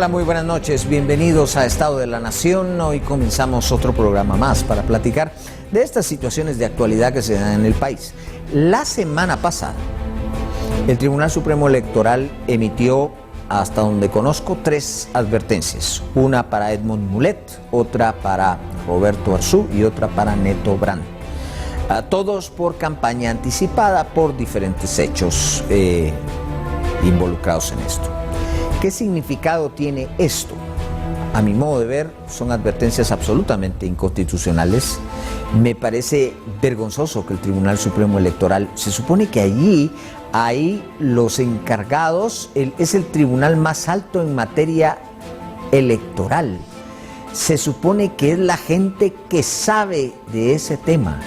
Hola, muy buenas noches. Bienvenidos a Estado de la Nación. Hoy comenzamos otro programa más para platicar de estas situaciones de actualidad que se dan en el país. La semana pasada, el Tribunal Supremo Electoral emitió, hasta donde conozco, 3 advertencias. Una para Edmond Mulet, otra para Roberto Arzú y otra para Neto Brand. Todos por campaña anticipada por diferentes hechos involucrados en esto. ¿Qué significado tiene esto? A mi modo de ver, son advertencias absolutamente inconstitucionales. Me parece vergonzoso que el Tribunal Supremo Electoral, se supone que allí hay los encargados, es el tribunal más alto en materia electoral. Se supone que es la gente que sabe de ese tema.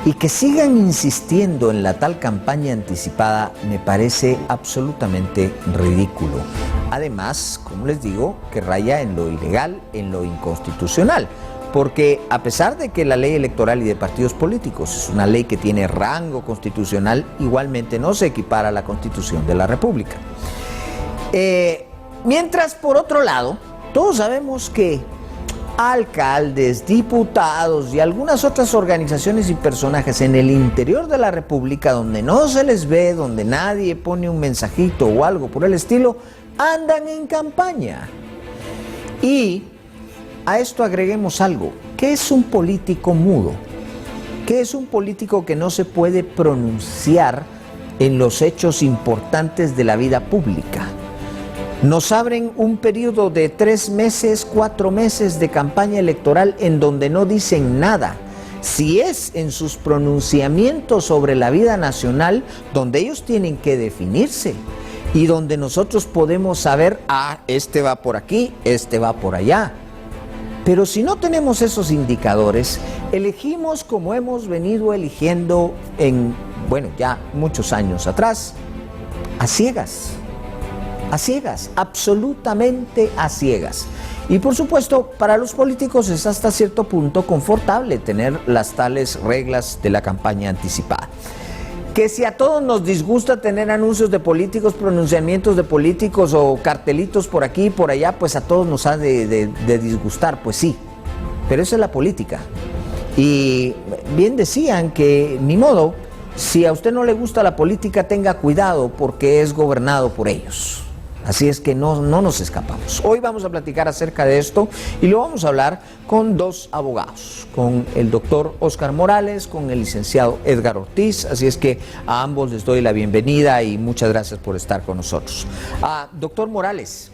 Y que sigan insistiendo en la tal campaña anticipada me parece absolutamente ridículo. Además, como les digo, que raya en lo ilegal, en lo inconstitucional. Porque a pesar de que la ley electoral y de partidos políticos es una ley que tiene rango constitucional, igualmente no se equipara a la Constitución de la República. Mientras, por otro lado, todos sabemos que alcaldes, diputados y algunas otras organizaciones y personajes en el interior de la República, donde no se les ve, donde nadie pone un mensajito o algo por el estilo, andan en campaña. Y a esto agreguemos algo. ¿Qué es un político mudo? ¿Qué es un político que no se puede pronunciar en los hechos importantes de la vida pública? Nos abren un periodo de 3 meses, 4 meses de campaña electoral en donde no dicen nada. Si es en sus pronunciamientos sobre la vida nacional, donde ellos tienen que definirse y donde nosotros podemos saber, este va por aquí, este va por allá. Pero si no tenemos esos indicadores, elegimos como hemos venido eligiendo ya muchos años atrás, a ciegas. A ciegas, absolutamente a ciegas. Y por supuesto, para los políticos es hasta cierto punto confortable tener las tales reglas de la campaña anticipada. Que si a todos nos disgusta tener anuncios de políticos, pronunciamientos de políticos o cartelitos por aquí y por allá, pues a todos nos ha de disgustar, pues sí. Pero esa es la política. Y bien decían que, ni modo, si a usted no le gusta la política, tenga cuidado porque es gobernado por ellos. Así es que no nos escapamos. Hoy vamos a platicar acerca de esto y lo vamos a hablar con 2 abogados, con el doctor Óscar Morales, con el licenciado Edgar Ortiz. Así es que a ambos les doy la bienvenida y muchas gracias por estar con nosotros. Doctor Morales,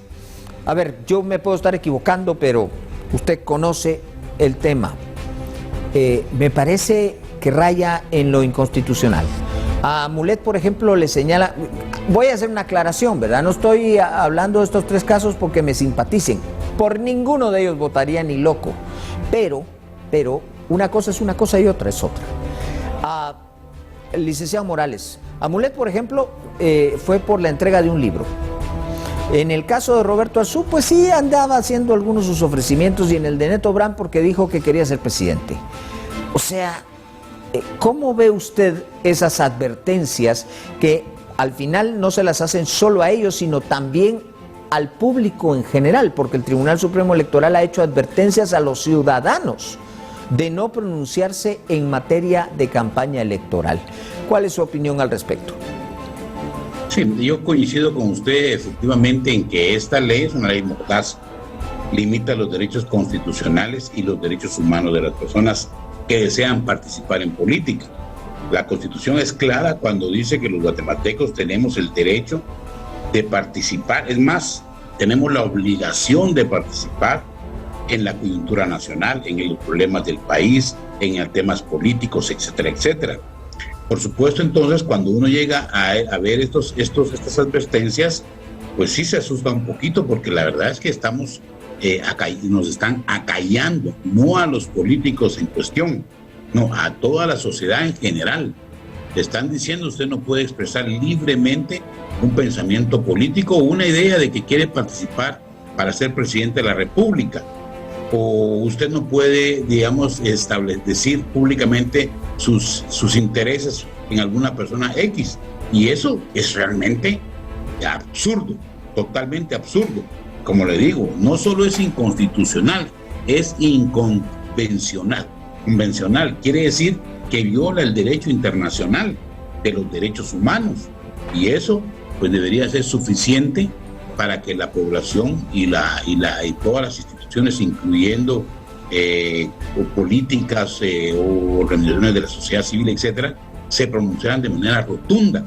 a ver, yo me puedo estar equivocando, pero usted conoce el tema. Me parece que raya en lo inconstitucional. A Mulet, por ejemplo, le señala... Voy a hacer una aclaración, ¿verdad? No estoy hablando de estos 3 casos porque me simpaticen. Por ninguno de ellos votaría ni loco. Pero una cosa es una cosa y otra es otra. El licenciado Morales, a Mulet, por ejemplo, fue por la entrega de un libro. En el caso de Roberto Arzú, pues sí andaba haciendo algunos de sus ofrecimientos, y en el de Neto Brand porque dijo que quería ser presidente. O sea, ¿cómo ve usted esas advertencias que al final no se las hacen solo a ellos, sino también al público en general? Porque el Tribunal Supremo Electoral ha hecho advertencias a los ciudadanos de no pronunciarse en materia de campaña electoral. ¿Cuál es su opinión al respecto? Sí, yo coincido con usted efectivamente en que esta ley es una ley mordaz, limita los derechos constitucionales y los derechos humanos de las personas que desean participar en política. La Constitución es clara cuando dice que los guatemaltecos tenemos el derecho de participar, es más, tenemos la obligación de participar en la coyuntura nacional, en los problemas del país, en temas políticos, etcétera, etcétera. Por supuesto, entonces, cuando uno llega a ver estas advertencias, pues sí se asusta un poquito, porque la verdad es que nos están acallando, no a los políticos en cuestión, no, a toda la sociedad en general. Le están diciendo, usted no puede expresar libremente un pensamiento político o una idea de que quiere participar para ser presidente de la República. O usted no puede, digamos, decir públicamente sus intereses en alguna persona X. Y eso es realmente absurdo, totalmente absurdo. como le digo, no solo es inconstitucional, es inconvencional. Convencional quiere decir que viola el derecho internacional de los derechos humanos, y eso pues debería ser suficiente para que la población y todas las instituciones, incluyendo o políticas o organizaciones de la sociedad civil, etcétera, se pronunciaran de manera rotunda.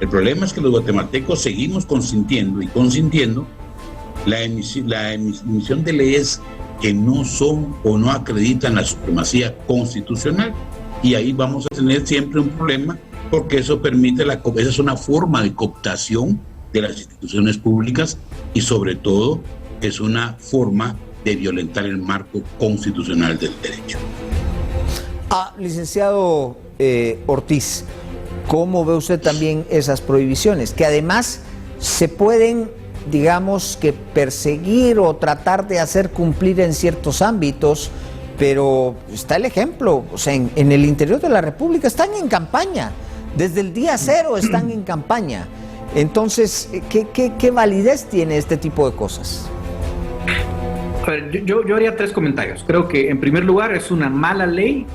El problema es que los guatemaltecos seguimos consintiendo la emisión de leyes que no son o no acreditan la supremacía constitucional, y ahí vamos a tener siempre un problema, porque eso permite esa es una forma de cooptación de las instituciones públicas, y sobre todo es una forma de violentar el marco constitucional del derecho. Licenciado Ortiz, ¿cómo ve usted también esas prohibiciones? Que además se pueden, digamos, que perseguir o tratar de hacer cumplir en ciertos ámbitos, pero está el ejemplo, o sea, en el interior de la República están en campaña, desde el día cero están en campaña. Entonces, ¿qué validez tiene este tipo de cosas? A ver, yo haría 3 comentarios. Creo que en primer lugar es una mala ley,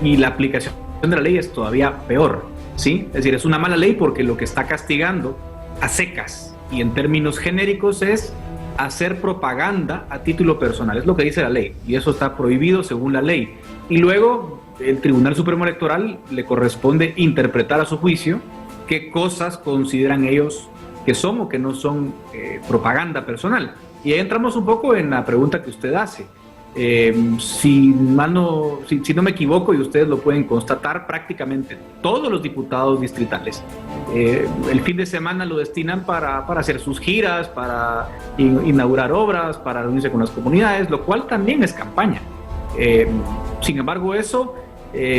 y la aplicación de la ley es todavía peor, ¿sí? Es decir, es una mala ley porque lo que está castigando a secas y en términos genéricos es hacer propaganda a título personal. Es lo que dice la ley, y eso está prohibido según la ley. Y luego el Tribunal Supremo Electoral le corresponde interpretar a su juicio qué cosas consideran ellos que son o que no son propaganda personal. Y ahí entramos un poco en la pregunta que usted hace. Si no me equivoco, y ustedes lo pueden constatar, prácticamente todos los diputados distritales el fin de semana lo destinan para hacer sus giras, para inaugurar obras, para reunirse con las comunidades, lo cual también es campaña. Sin embargo, eso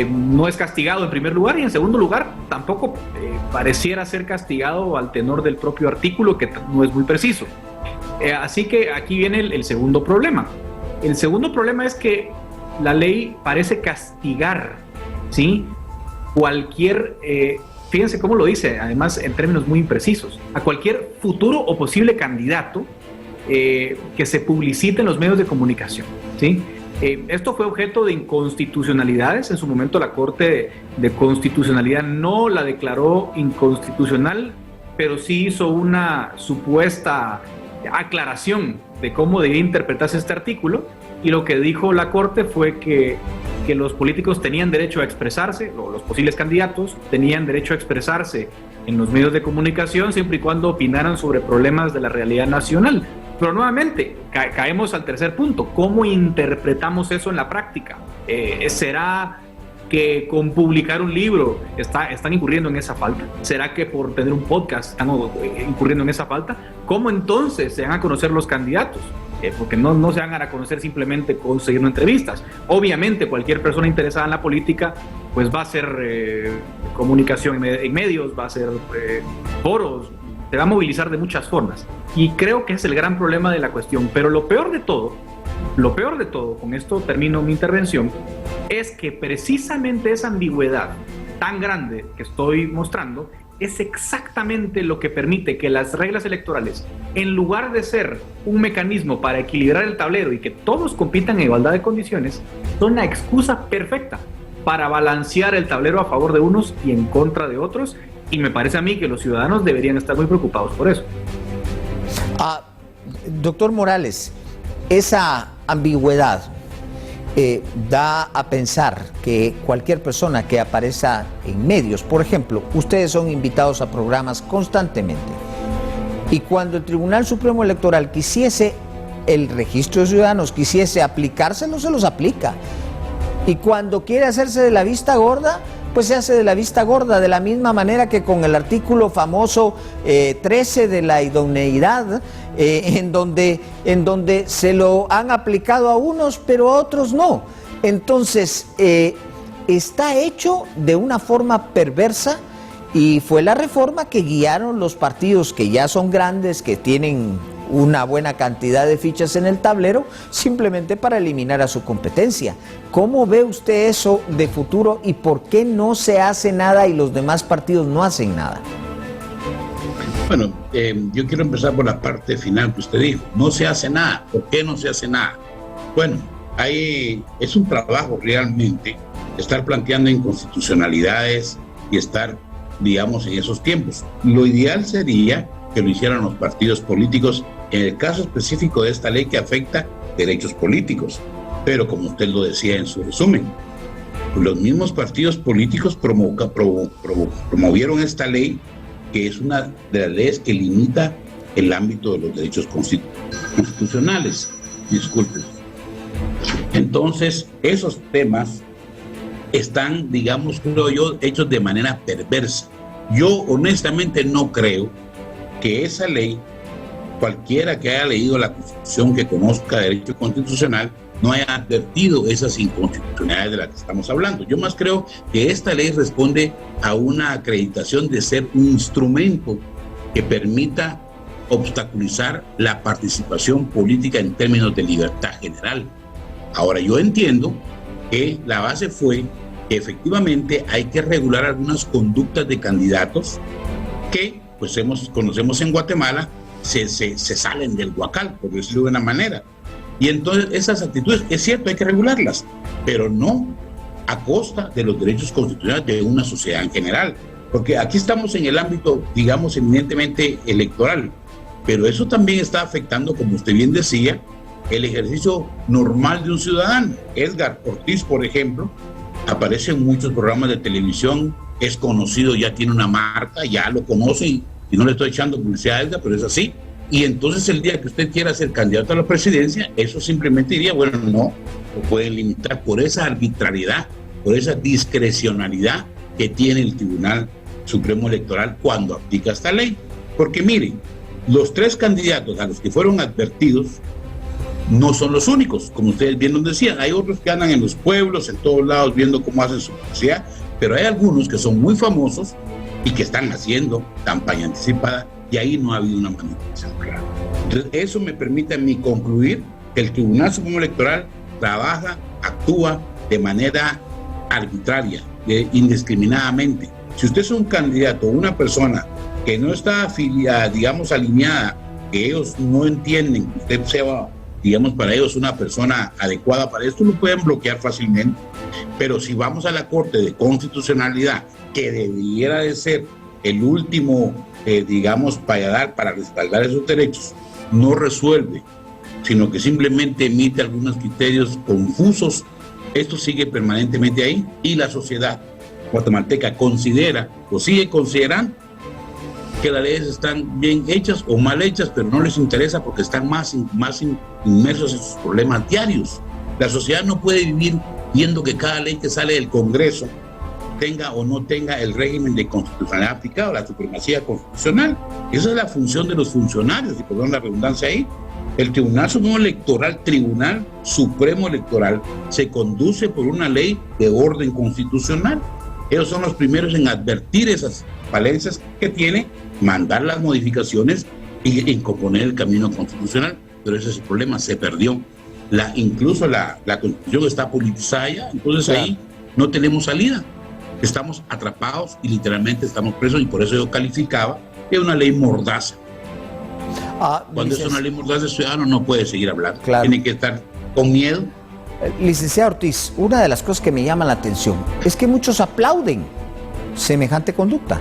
no es castigado en primer lugar, y en segundo lugar tampoco pareciera ser castigado al tenor del propio artículo, que no es muy preciso. Así que aquí viene el segundo problema. El segundo problema es que la ley parece castigar, ¿sí?, cualquier, fíjense cómo lo dice, además en términos muy imprecisos, a cualquier futuro o posible candidato que se publicite en los medios de comunicación, ¿sí? Esto fue objeto de inconstitucionalidades. En su momento la Corte de Constitucionalidad no la declaró inconstitucional, pero sí hizo una supuesta aclaración de cómo debía interpretarse este artículo, y lo que dijo la Corte fue que los políticos tenían derecho a expresarse, o los posibles candidatos tenían derecho a expresarse en los medios de comunicación siempre y cuando opinaran sobre problemas de la realidad nacional. Pero nuevamente caemos al tercer punto: ¿cómo interpretamos eso en la práctica? ¿Será que con publicar un libro están incurriendo en esa falta? ¿Será que por tener un podcast están incurriendo en esa falta? ¿Cómo entonces se van a conocer los candidatos? Porque no se van a conocer simplemente consiguiendo entrevistas. Obviamente cualquier persona interesada en la política pues va a hacer comunicación en medios, va a hacer foros, se va a movilizar de muchas formas, y creo que es el gran problema de la cuestión. Pero lo peor de todo, con esto termino mi intervención, es que precisamente esa ambigüedad tan grande que estoy mostrando es exactamente lo que permite que las reglas electorales, en lugar de ser un mecanismo para equilibrar el tablero y que todos compitan en igualdad de condiciones, son la excusa perfecta para balancear el tablero a favor de unos y en contra de otros, y me parece a mí que los ciudadanos deberían estar muy preocupados por eso. Doctor Morales, esa ambigüedad da a pensar que cualquier persona que aparezca en medios, por ejemplo, ustedes son invitados a programas constantemente, y cuando el Tribunal Supremo Electoral quisiese, el registro de ciudadanos quisiese aplicárselo, se los aplica, y cuando quiere hacerse de la vista gorda, pues se hace de la vista gorda, de la misma manera que con el artículo famoso 13 de la idoneidad, en donde se lo han aplicado a unos, pero a otros no. Entonces, está hecho de una forma perversa, y fue la reforma que guiaron los partidos que ya son grandes, que tienen una buena cantidad de fichas en el tablero, simplemente para eliminar a su competencia. ¿Cómo ve usted eso de futuro, y por qué no se hace nada y los demás partidos no hacen nada? Bueno, yo quiero empezar por la parte final que usted dijo. No se hace nada. ¿Por qué no se hace nada? Bueno, es un trabajo realmente estar planteando inconstitucionalidades y estar, digamos, en esos tiempos. Lo ideal sería que lo hicieran los partidos políticos en el caso específico de esta ley que afecta derechos políticos. Pero como usted lo decía en su resumen, los mismos partidos políticos promovieron esta ley, que es una de las leyes que limita el ámbito de los derechos constitucionales. Disculpen. Entonces, esos temas están, digamos, creo yo, hechos de manera perversa. Yo honestamente no creo que esa ley, cualquiera que haya leído la Constitución, que conozca derecho constitucional, no haya advertido esas inconstitucionalidades de las que estamos hablando. Yo más creo que esta ley responde a una acreditación de ser un instrumento que permita obstaculizar la participación política en términos de libertad general. Ahora, yo entiendo que la base fue que efectivamente hay que regular algunas conductas de candidatos que, pues conocemos en Guatemala, se salen del huacal, por decirlo de una manera. Y entonces esas actitudes, es cierto, hay que regularlas, pero no a costa de los derechos constitucionales de una sociedad en general. Porque aquí estamos en el ámbito, digamos, eminentemente electoral, pero eso también está afectando, como usted bien decía, el ejercicio normal de un ciudadano. Edgar Ortiz, por ejemplo, aparece en muchos programas de televisión, es conocido, ya tiene una marca, ya lo conocen, y no le estoy echando publicidad a Edgar, pero es así. Y entonces el día que usted quiera ser candidato a la presidencia, eso simplemente diría, bueno, no, lo pueden limitar por esa arbitrariedad, por esa discrecionalidad que tiene el Tribunal Supremo Electoral cuando aplica esta ley. Porque miren, los 3 candidatos a los que fueron advertidos no son los únicos, como ustedes bien nos decían, hay otros que andan en los pueblos, en todos lados, viendo cómo hacen su publicidad, pero hay algunos que son muy famosos y que están haciendo campaña anticipada, y ahí no ha habido una manipulación clara. Entonces, eso me permite a mí concluir que el Tribunal Supremo Electoral trabaja, actúa de manera arbitraria, indiscriminadamente. Si usted es un candidato, una persona que no está afiliada, digamos, alineada, que ellos no entienden que usted sea, digamos, para ellos una persona adecuada para esto, lo pueden bloquear fácilmente. Pero si vamos a la Corte de Constitucionalidad, que debiera de ser el último, digamos, payadar para respaldar esos derechos, no resuelve, sino que simplemente emite algunos criterios confusos, esto sigue permanentemente ahí, y la sociedad guatemalteca considera o sigue considerando que las leyes están bien hechas o mal hechas, pero no les interesa porque están más inmersos en sus problemas diarios. La sociedad no puede vivir viendo que cada ley que sale del Congreso tenga o no tenga el régimen de constitucionalidad aplicado, la supremacía constitucional. Esa es la función de los funcionarios, y perdón la redundancia ahí. El Tribunal Supremo Electoral, Tribunal Supremo Electoral, se conduce por una ley de orden constitucional. Ellos son los primeros en advertir esas falencias que tiene, mandar las modificaciones y componer el camino constitucional. Pero ese es el problema, se perdió. Incluso la Constitución está politizada ya, entonces ahí no tenemos salida. Estamos atrapados y literalmente estamos presos, y por eso yo calificaba que es una ley mordaza. Cuando es una ley mordaza, el ciudadano no puede seguir hablando. Claro. Tiene que estar con miedo. Licenciado Ortiz, una de las cosas que me llama la atención es que muchos aplauden semejante conducta.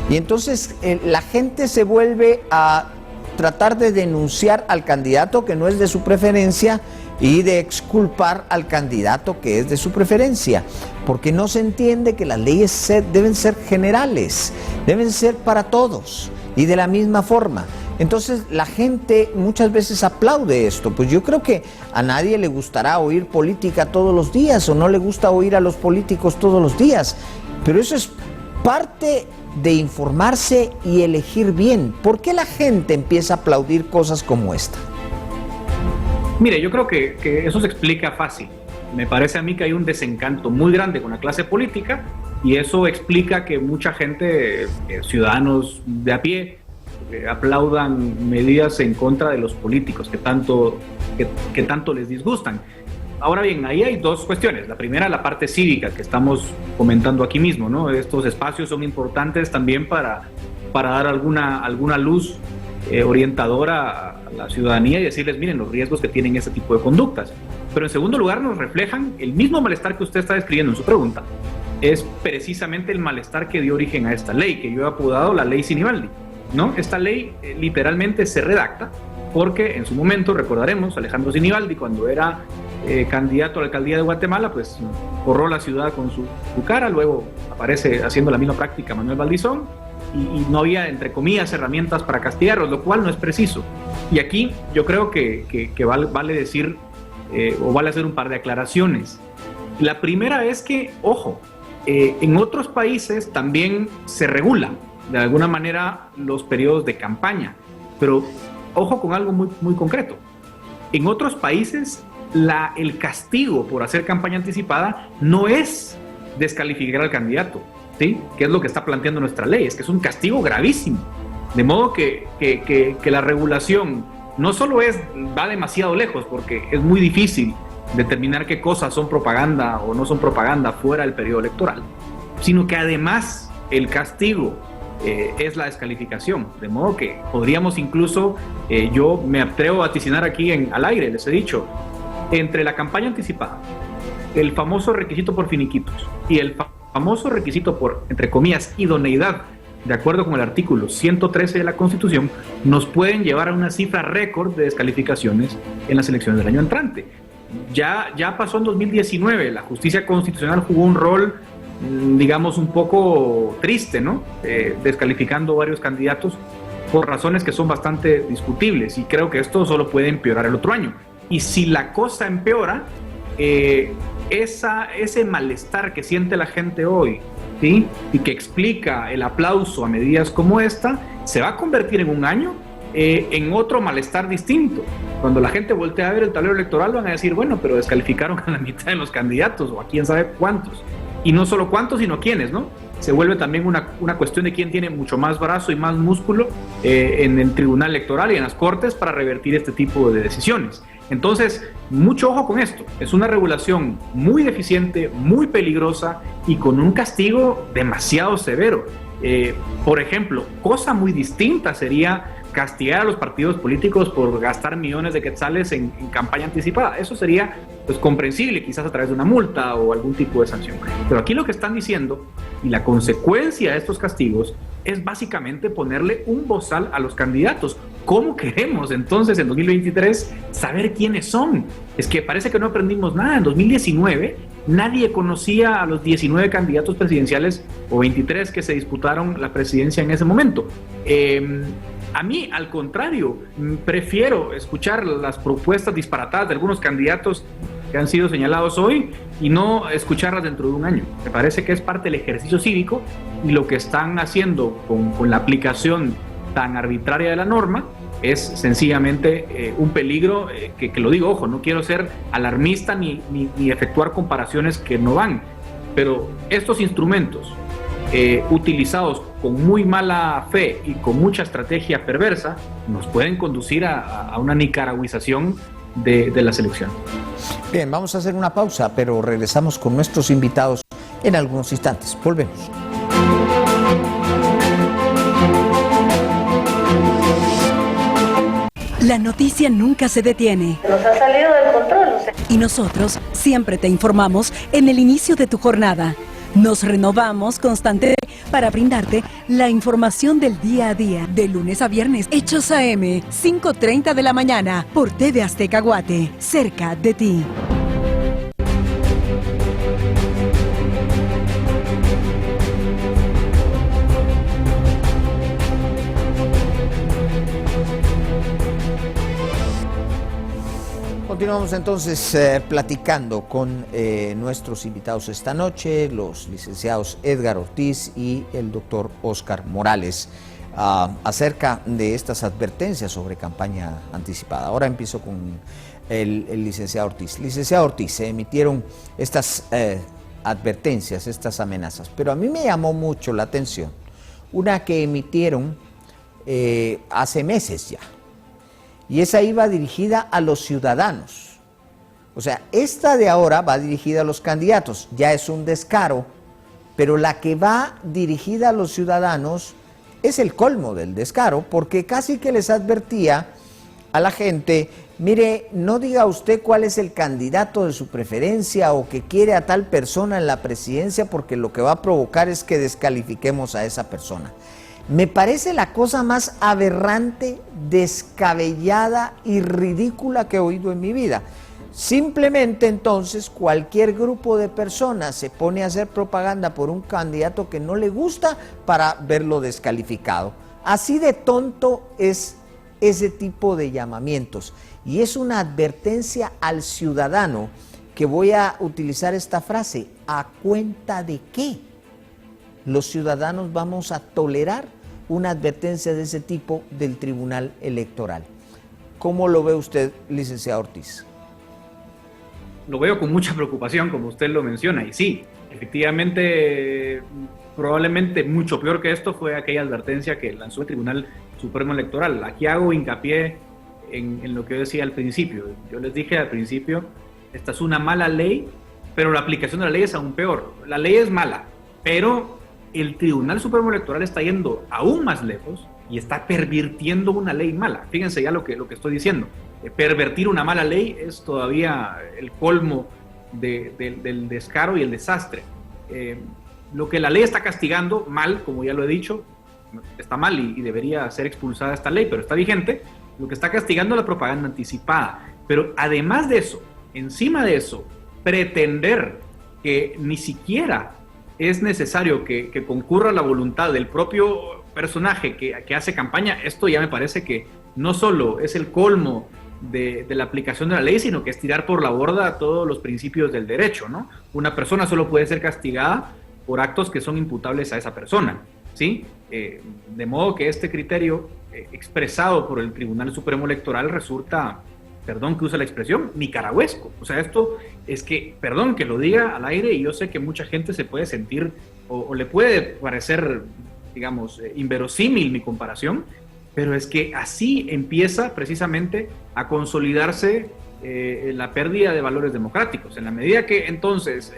Y entonces la gente se vuelve a tratar de denunciar al candidato que no es de su preferencia y de exculpar al candidato que es de su preferencia, porque no se entiende que las leyes deben ser generales, deben ser para todos y de la misma forma. Entonces la gente muchas veces aplaude esto. Pues yo creo que a nadie le gustará oír política todos los días, o no le gusta oír a los políticos todos los días, pero eso es parte de informarse y elegir bien. ¿Por qué la gente empieza a aplaudir cosas como esta? Mire, yo creo que eso se explica fácil. Me parece a mí que hay un desencanto muy grande con la clase política, y eso explica que mucha gente, ciudadanos de a pie, aplaudan medidas en contra de los políticos que tanto les disgustan. Ahora bien, ahí hay 2 cuestiones. La primera, la parte cívica que estamos comentando aquí mismo, ¿no? Estos espacios son importantes también para para dar alguna luz orientadora a la ciudadanía y decirles, miren, los riesgos que tienen este tipo de conductas. Pero en segundo lugar nos reflejan el mismo malestar que usted está describiendo en su pregunta. Es precisamente el malestar que dio origen a esta ley, que yo he apodado la ley Sinibaldi, ¿no? Esta ley literalmente se redacta porque en su momento, recordaremos, Alejandro Sinibaldi, cuando era candidato a la alcaldía de Guatemala, pues corrió la ciudad con su cara, luego aparece haciendo la misma práctica Manuel Valdizón, y no había, entre comillas, herramientas para castigarlos, lo cual no es preciso. Y aquí yo creo que vale decir, o vale hacer un par de aclaraciones. La primera es que, ojo, en otros países también se regula de alguna manera los periodos de campaña, pero ojo con algo muy, muy concreto. En otros países el castigo por hacer campaña anticipada no es descalificar al candidato, ¿sí? Que es lo que está planteando nuestra ley, es que es un castigo gravísimo. De modo que la regulación no solo va demasiado lejos, porque es muy difícil determinar qué cosas son propaganda o no son propaganda fuera del periodo electoral, sino que además el castigo es la descalificación. De modo que podríamos incluso, yo me atrevo a vaticinar aquí al aire, les he dicho, entre la campaña anticipada, el famoso requisito por finiquitos y el famoso requisito por, entre comillas, idoneidad, de acuerdo con el artículo 113 de la Constitución, nos pueden llevar a una cifra récord de descalificaciones en las elecciones del año entrante. Ya pasó en 2019, la justicia constitucional jugó un rol, digamos, un poco triste, ¿no? Descalificando varios candidatos por razones que son bastante discutibles, y creo que esto solo puede empeorar el otro año. Y si la cosa empeora, ese malestar que siente la gente hoy, ¿sí? Y que explica el aplauso a medidas como esta, se va a convertir en un año en otro malestar distinto. Cuando la gente voltea a ver el tablero electoral, van a decir, bueno, pero descalificaron a la mitad de los candidatos, o a quién sabe cuántos. Y no solo cuántos, sino quiénes, ¿no? Se vuelve también una cuestión de quién tiene mucho más brazo y más músculo en el tribunal electoral y en las cortes para revertir este tipo de decisiones. Entonces, mucho ojo con esto. Es una regulación muy deficiente, muy peligrosa y con un castigo demasiado severo. Por ejemplo, cosa muy distinta sería castigar a los partidos políticos por gastar millones de quetzales en campaña anticipada. Eso sería, pues, comprensible, quizás a través de una multa o algún tipo de sanción. Pero aquí lo que están diciendo, y la consecuencia de estos castigos, es básicamente ponerle un bozal a los candidatos. ¿Cómo queremos entonces en 2023 saber quiénes son? Es que parece que no aprendimos nada. En 2019 nadie conocía a los 19 candidatos presidenciales o 23 que se disputaron la presidencia en ese momento. A mí, al contrario, prefiero escuchar las propuestas disparatadas de algunos candidatos que han sido señalados hoy y no escucharlas dentro de un año. Me parece que es parte del ejercicio cívico, y lo que están haciendo con la aplicación tan arbitraria de la norma es sencillamente un peligro que lo digo, ojo, no quiero ser alarmista ni efectuar comparaciones que no van, pero estos instrumentos utilizados con muy mala fe y con mucha estrategia perversa nos pueden conducir a una nicaragüización de las elecciones. Bien, vamos a hacer una pausa, pero regresamos con nuestros invitados en algunos instantes. Volvemos. La noticia nunca se detiene. Nos ha salido del control. Y nosotros siempre te informamos en el inicio de tu jornada. Nos renovamos constantemente para brindarte la información del día a día, de lunes a viernes. Hechos AM, 5:30 de la mañana, por TV Azteca Guate, cerca de ti. Continuamos entonces platicando con nuestros invitados esta noche, los licenciados Edgar Ortiz y el doctor Óscar Morales, acerca de estas advertencias sobre campaña anticipada. Ahora empiezo con el licenciado Ortiz. Licenciado Ortiz, se emitieron estas advertencias, estas amenazas, pero a mí me llamó mucho la atención una que emitieron hace meses ya. Y esa iba dirigida a los ciudadanos. O sea, esta de ahora va dirigida a los candidatos, ya es un descaro, pero la que va dirigida a los ciudadanos es el colmo del descaro, porque casi que les advertía a la gente: mire, no diga usted cuál es el candidato de su preferencia o que quiere a tal persona en la presidencia, porque lo que va a provocar es que descalifiquemos a esa persona. Me parece la cosa más aberrante, descabellada y ridícula que he oído en mi vida. Simplemente entonces cualquier grupo de personas se pone a hacer propaganda por un candidato que no le gusta para verlo descalificado. Así de tonto es ese tipo de llamamientos, y es una advertencia al ciudadano, que voy a utilizar esta frase: ¿a cuenta de qué los ciudadanos vamos a tolerar una advertencia de ese tipo del Tribunal Electoral? ¿Cómo lo ve usted, licenciado Ortiz? Lo veo con mucha preocupación, como usted lo menciona, y sí, efectivamente, probablemente mucho peor que esto fue aquella advertencia que lanzó el Tribunal Supremo Electoral. Aquí hago hincapié en lo que yo decía al principio. Yo les dije al principio, esta es una mala ley, pero la aplicación de la ley es aún peor. La ley es mala, pero el Tribunal Supremo Electoral está yendo aún más lejos y está pervirtiendo una ley mala. Fíjense ya lo que estoy diciendo. Pervertir una mala ley es todavía el colmo del descaro y el desastre. Lo que la ley está castigando mal, como ya lo he dicho, está mal y debería ser expulsada esta ley, pero está vigente. Lo que está castigando es la propaganda anticipada. Pero además de eso, encima de eso, pretender que ni siquiera es necesario que concurra la voluntad del propio personaje que hace campaña, esto ya me parece que no solo es el colmo de la aplicación de la ley, sino que es tirar por la borda todos los principios del derecho, ¿no? Una persona solo puede ser castigada por actos que son imputables a esa persona, ¿sí? De modo que este criterio expresado por el Tribunal Supremo Electoral resulta, perdón que use la expresión, nicaragüesco. O sea, esto es que, perdón que lo diga al aire, y yo sé que mucha gente se puede sentir o le puede parecer, digamos, inverosímil mi comparación, pero es que así empieza precisamente a consolidarse la pérdida de valores democráticos. En la medida que entonces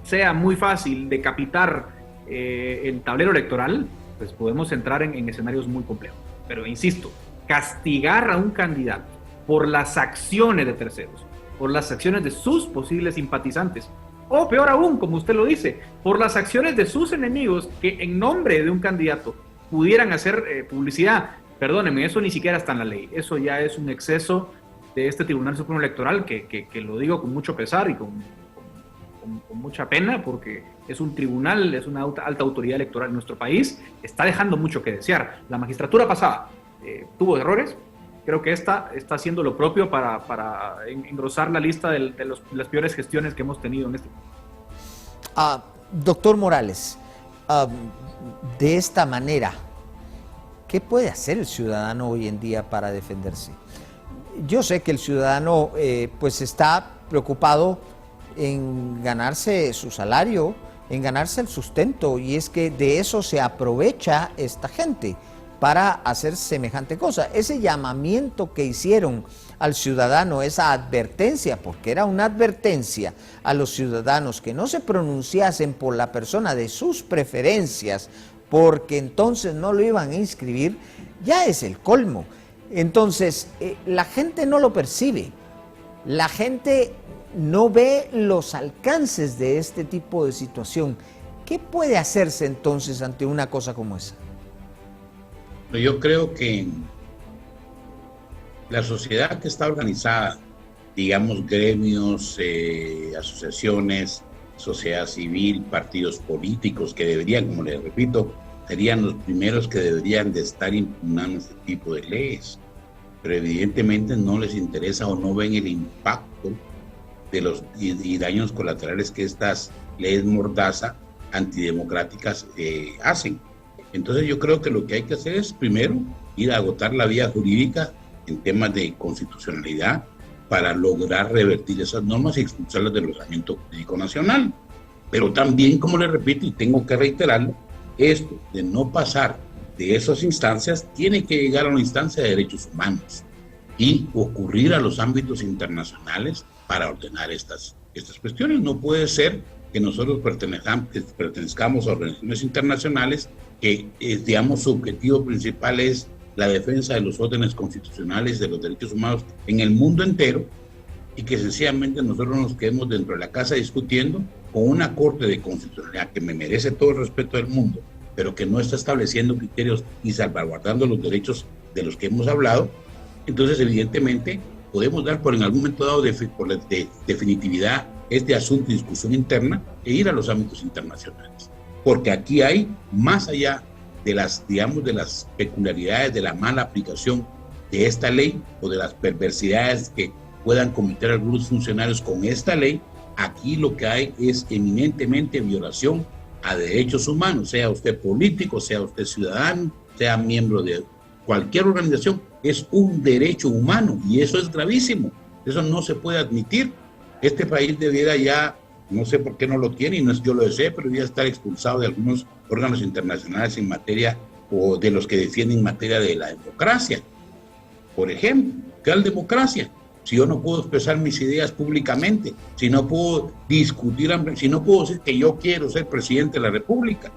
sea muy fácil decapitar el tablero electoral, pues podemos entrar en escenarios muy complejos. Pero insisto, castigar a un candidato por las acciones de terceros, por las acciones de sus posibles simpatizantes, o peor aún, como usted lo dice, por las acciones de sus enemigos que en nombre de un candidato pudieran hacer publicidad. Perdónenme, eso ni siquiera está en la ley. Eso ya es un exceso de este Tribunal Supremo Electoral que lo digo con mucho pesar y con mucha pena, porque es un tribunal, es una alta autoridad electoral en nuestro país, está dejando mucho que desear. La magistratura pasada tuvo errores. Creo que esta está haciendo lo propio para engrosar la lista de las peores gestiones que hemos tenido en este país. Doctor Morales, de esta manera, ¿qué puede hacer el ciudadano hoy en día para defenderse? Yo sé que el ciudadano pues está preocupado en ganarse su salario, en ganarse el sustento, y es que de eso se aprovecha esta gente para hacer semejante cosa. Ese llamamiento que hicieron al ciudadano, esa advertencia, porque era una advertencia a los ciudadanos que no se pronunciasen por la persona de sus preferencias, porque entonces no lo iban a inscribir, ya es el colmo. Entonces, la gente no lo percibe, la gente no ve los alcances de este tipo de situación. ¿Qué puede hacerse entonces ante una cosa como esa? Yo creo que la sociedad que está organizada, digamos gremios, asociaciones, sociedad civil, partidos políticos que deberían, como les repito, serían los primeros que deberían de estar impugnando este tipo de leyes, pero evidentemente no les interesa o no ven el impacto de los y daños colaterales que estas leyes mordaza antidemocráticas hacen. Entonces yo creo que lo que hay que hacer es primero ir a agotar la vía jurídica en temas de constitucionalidad para lograr revertir esas normas y expulsarlas del ordenamiento jurídico nacional. Pero también, como le repito, y tengo que reiterarlo, esto de no pasar de esas instancias tiene que llegar a una instancia de derechos humanos y ocurrir a los ámbitos internacionales para ordenar estas cuestiones. No puede ser que nosotros pertenezcamos a organizaciones internacionales que, digamos, su objetivo principal es la defensa de los órdenes constitucionales de los derechos humanos en el mundo entero, y que sencillamente nosotros nos quedemos dentro de la casa discutiendo con una corte de constitucionalidad que me merece todo el respeto del mundo, pero que no está estableciendo criterios y salvaguardando los derechos de los que hemos hablado. Entonces, evidentemente, podemos dar por en algún momento dado de definitividad este asunto y discusión interna e ir a los ámbitos internacionales. Porque aquí hay, más allá de las, digamos, de las peculiaridades de la mala aplicación de esta ley o de las perversidades que puedan cometer algunos funcionarios con esta ley, aquí lo que hay es eminentemente violación a derechos humanos, sea usted político, sea usted ciudadano, sea miembro de cualquier organización, es un derecho humano y eso es gravísimo, eso no se puede admitir. Este país debiera ya, no sé por qué no lo tiene y no es que yo lo desee, pero debiera estar expulsado de algunos órganos internacionales en materia o de los que defienden en materia de la democracia. Por ejemplo, ¿qué es la democracia? Si yo no puedo expresar mis ideas públicamente, si no puedo discutir, si no puedo decir que yo quiero ser presidente de la República,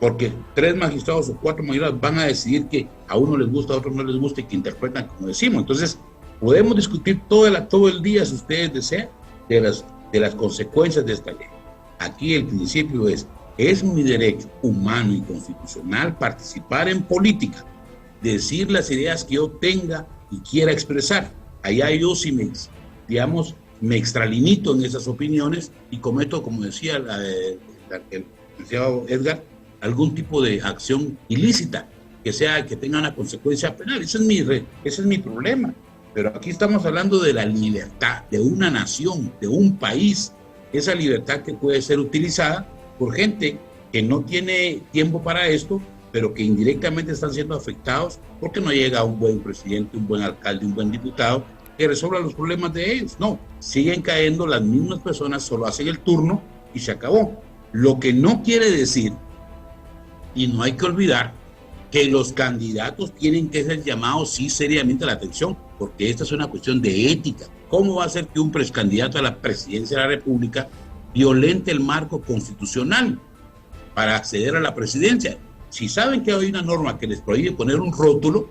porque 3 magistrados o 4 magistrados van a decidir que a uno les gusta, a otros no les gusta y que interpretan como decimos. Entonces, podemos discutir todo el día, si ustedes desean, de las consecuencias de esta ley. Aquí el principio es mi derecho humano y constitucional participar en política, decir las ideas que yo tenga y quiera expresar. Allá yo sí me extralimito en esas opiniones y cometo, como decía el licenciado Edgar, algún tipo de acción ilícita que tenga una consecuencia penal. Ese es mi problema. Pero aquí estamos hablando de la libertad de una nación, de un país, esa libertad que puede ser utilizada por gente que no tiene tiempo para esto, pero que indirectamente están siendo afectados porque no llega un buen presidente, un buen alcalde, un buen diputado que resuelva los problemas de ellos. No, siguen cayendo las mismas personas, solo hacen el turno y se acabó. Lo que no quiere decir, y no hay que olvidar, que los candidatos tienen que ser llamados sí seriamente a la atención, porque esta es una cuestión de ética. ¿Cómo va a ser que un precandidato a la presidencia de la República violente el marco constitucional para acceder a la presidencia? Si saben que hay una norma que les prohíbe poner un rótulo,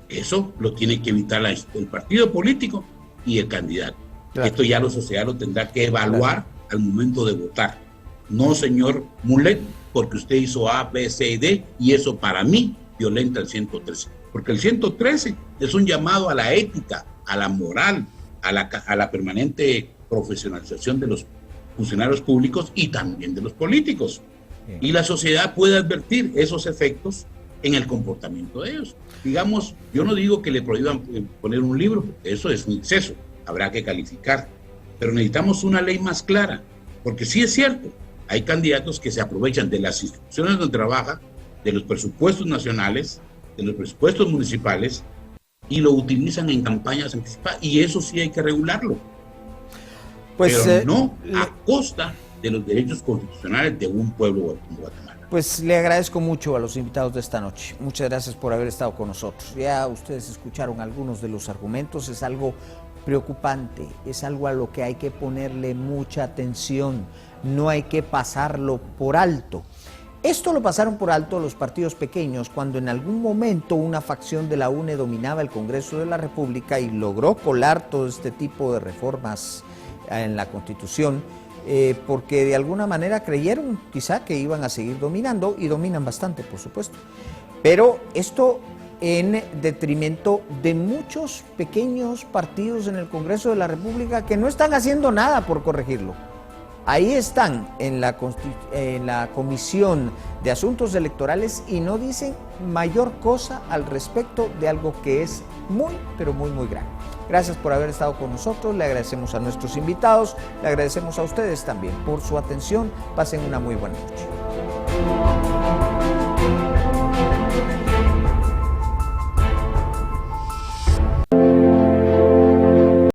eso lo tiene que evitar el partido político y el candidato. Claro. Esto ya la sociedad lo tendrá que evaluar al momento de votar. No, señor Mulet, porque usted hizo A, B, C y D, y eso para mí violenta el 113. Porque el 113 es un llamado a la ética, a la moral, a la permanente profesionalización de los funcionarios públicos y también de los políticos. Y la sociedad puede advertir esos efectos en el comportamiento de ellos. Digamos, yo no digo que le prohíban poner un libro, porque eso es un exceso, habrá que calificar, pero necesitamos una ley más clara, porque sí es cierto, hay candidatos que se aprovechan de las instituciones donde trabaja, de los presupuestos nacionales, de los presupuestos municipales, y lo utilizan en campañas anticipadas, y eso sí hay que regularlo, pero no a costa de los derechos constitucionales de un pueblo como Guatemala. Pues le agradezco mucho a los invitados de esta noche. Muchas gracias por haber estado con nosotros. Ya ustedes escucharon algunos de los argumentos. Es algo preocupante, es algo a lo que hay que ponerle mucha atención. No hay que pasarlo por alto. Esto lo pasaron por alto los partidos pequeños cuando en algún momento una facción de la UNE dominaba el Congreso de la República y logró colar todo este tipo de reformas en la Constitución. Porque de alguna manera creyeron quizá que iban a seguir dominando y dominan bastante, por supuesto. Pero esto en detrimento de muchos pequeños partidos en el Congreso de la República que no están haciendo nada por corregirlo. Ahí están en la Comisión de Asuntos Electorales y no dicen mayor cosa al respecto de algo que es muy, pero muy, muy grave. Gracias por haber estado con nosotros, le agradecemos a nuestros invitados, le agradecemos a ustedes también por su atención. Pasen una muy buena noche.